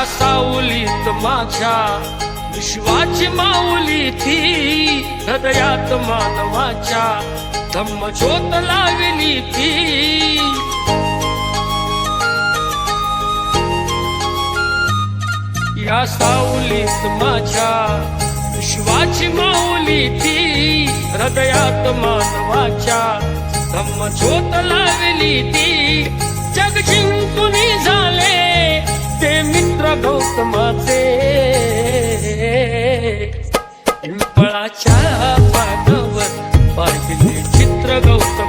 सावलीत माझ्या विश्वाची माऊली ती, हृदयात मानवाच्या धम्मज्योत लावली ती. या सावलीत माझ्या विश्वाची माऊली ती, हृदयात मानवाच्या धम्मज्योत लावली ती. जग जिंकून झाले ते मित्र गौतमाचे, पिंपळाच्या पानावर पाहिले चित्र गौतम